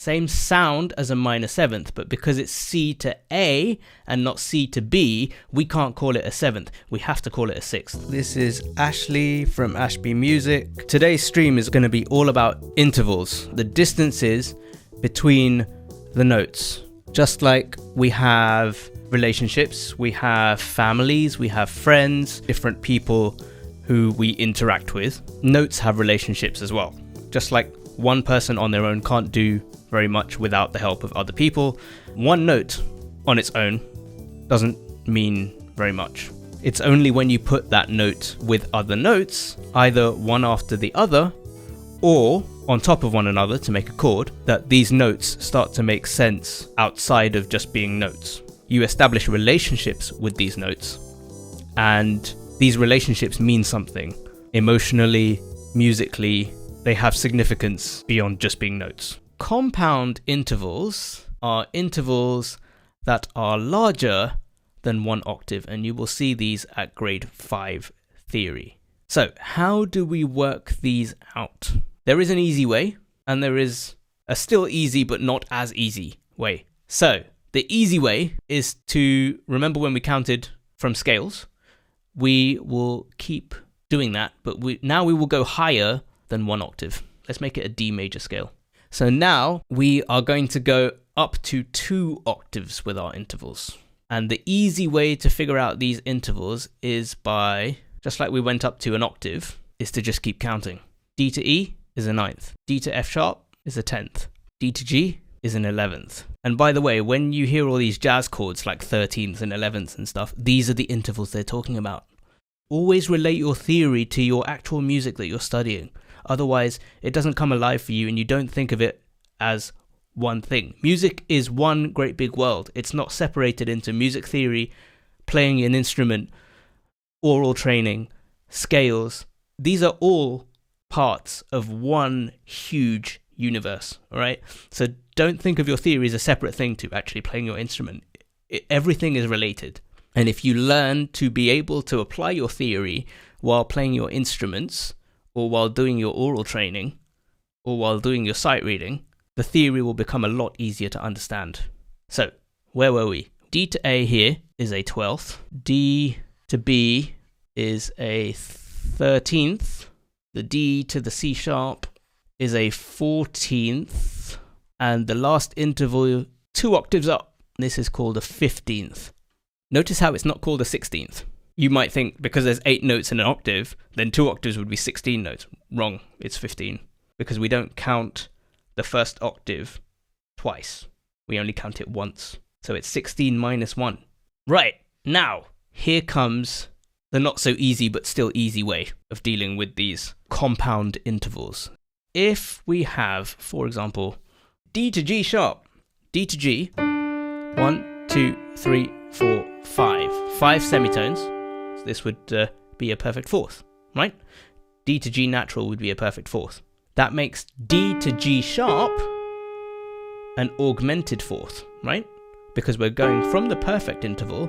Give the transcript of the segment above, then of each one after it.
Same sound as a minor seventh, but because it's C to A and not C to B, we can't call it a seventh. We have to call it a sixth. This is Ashley from Ashbea Music. Today's stream is going to be all about intervals, the distances between the notes. Just like we have relationships, we have families, we have friends, different people who we interact with. Notes have relationships as well. Just like one person on their own can't do very much without the help of other people, one note on its own doesn't mean very much. It's only when you put that note with other notes, either one after the other or on top of one another to make a chord, that these notes start to make sense outside of just being notes. You establish relationships with these notes, and these relationships mean something. Emotionally, musically, they have significance beyond just being notes. Compound intervals are intervals that are larger than 1 octave, and you will see these at grade 5 theory. So how do we work these out? There is an easy way, and there is a still easy but not as easy way. So the easy way is to remember when we counted from scales. We will keep doing that, but now we will go higher than 1 octave. Let's make it a D major scale. So now we are going to go up to 2 octaves with our intervals. And the easy way to figure out these intervals is by, just like we went up to an octave, is to just keep counting. D to E is a 9th. D to F sharp is a 10th. D to G is an 11th. And by the way, when you hear all these jazz chords like 13ths and 11ths and stuff, these are the intervals they're talking about. Always relate your theory to your actual music that you're studying. Otherwise, it doesn't come alive for you and you don't think of it as one thing. Music is one great big world. It's not separated into music theory, playing an instrument, oral training, scales. These are all parts of one huge universe, all right? So don't think of your theory as a separate thing to actually playing your instrument. Everything is related. And if you learn to be able to apply your theory while playing your instruments, or while doing your oral training, or while doing your sight reading, the theory will become a lot easier to understand. So, where were we? D to A here is a 12th. D to B is a 13th. The D to the C sharp is a 14th. And the last interval, 2 octaves up, this is called a 15th. Notice how it's not called a 16th. You might think because there's 8 notes in an octave, then 2 octaves would be 16 notes. Wrong, it's 15. Because we don't count the first octave twice. We only count it once. So it's 16 minus 1. Right, now, here comes the not so easy but still easy way of dealing with these compound intervals. If we have, for example, D to G sharp, D to G, 1, 2, 3, 4, 5. 5 semitones. So this would be a perfect fourth, right? D to G natural would be a perfect fourth. That makes D to G sharp an augmented fourth, right? Because we're going from the perfect interval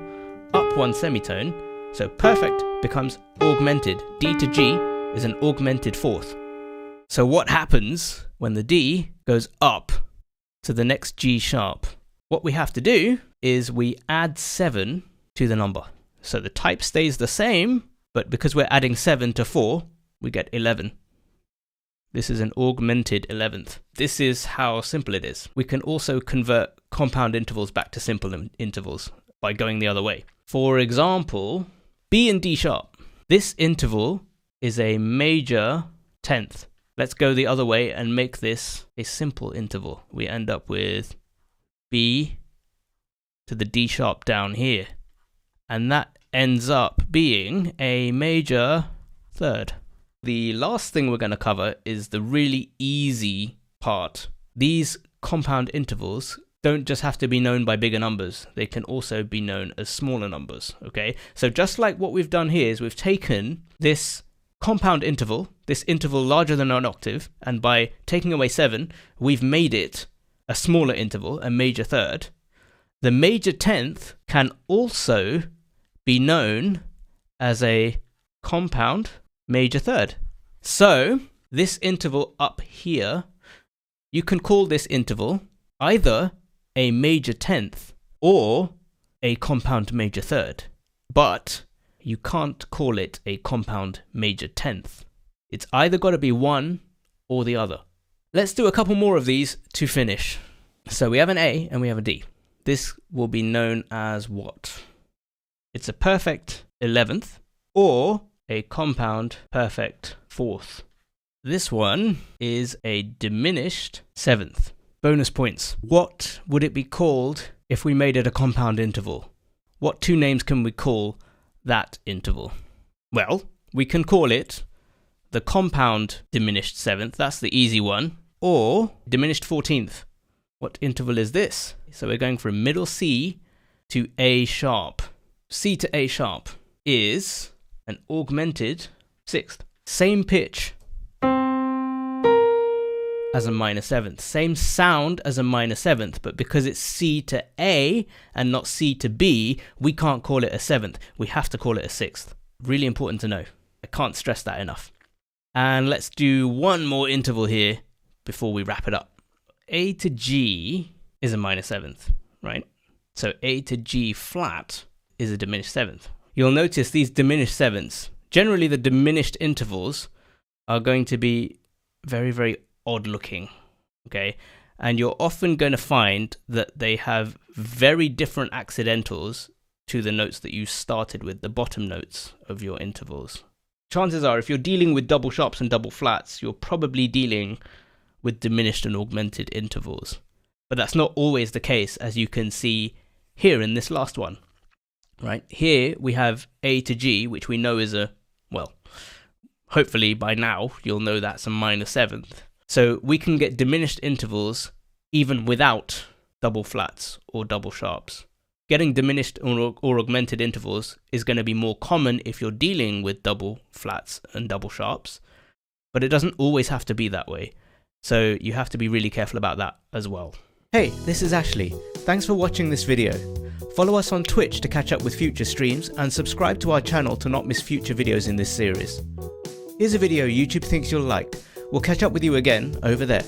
up 1 semitone, so perfect becomes augmented. D to G is an augmented fourth. So what happens when the D goes up to the next G sharp? What we have to do is we add 7 to the number. So the type stays the same, but because we're adding 7 to 4, we get 11. This is an augmented 11th. This is how simple it is. We can also convert compound intervals back to simple intervals by going the other way. For example, B and D sharp. This interval is a major 10th. Let's go the other way and make this a simple interval. We end up with B to the D sharp down here. And that ends up being a major 3rd. The last thing we're going to cover is the really easy part. These compound intervals don't just have to be known by bigger numbers. They can also be known as smaller numbers, okay? So just like what we've done here is we've taken this compound interval, this interval larger than an octave, and by taking away 7, we've made it a smaller interval, a major 3rd. The major 10th can also be known as a compound major 3rd. So this interval up here You can call this interval either a major tenth or a compound major third, but you can't call it a compound major tenth. It's either got to be one or the other. Let's do a couple more of these to finish. So we have an A and we have a D. This will be known as what? It's a perfect 11th or a compound perfect 4th. This one is a diminished 7th. Bonus points. What would it be called if we made it a compound interval? What two names can we call that interval? Well, we can call it the compound diminished 7th, that's the easy one, or diminished 14th. What interval is this? So we're going from middle C to A sharp. C to A sharp is an augmented 6th. Same pitch as a minor 7th. Same sound as a minor 7th, but because it's C to A and not C to B, we can't call it a 7th. We have to call it a 6th. Really important to know. I can't stress that enough. And let's do one more interval here before we wrap it up. A to G is a minor 7th, right? So A to G flat is a diminished 7th. You'll notice these diminished 7ths, generally the diminished intervals are going to be very, very odd looking, okay? And you're often going to find that they have very different accidentals to the notes that you started with, the bottom notes of your intervals. Chances are, if you're dealing with double sharps and double flats, you're probably dealing with diminished and augmented intervals. But that's not always the case, as you can see here in this last one, right? Here we have A to G, which we know is a, well, hopefully by now you'll know that's a minor 7th. So we can get diminished intervals even without double flats or double sharps. Getting diminished or augmented intervals is going to be more common if you're dealing with double flats and double sharps, but it doesn't always have to be that way. So you have to be really careful about that as well. Hey, this is Ashley. Thanks for watching this video. Follow us on Twitch to catch up with future streams and subscribe to our channel to not miss future videos in this series. Here's a video YouTube thinks you'll like. We'll catch up with you again over there.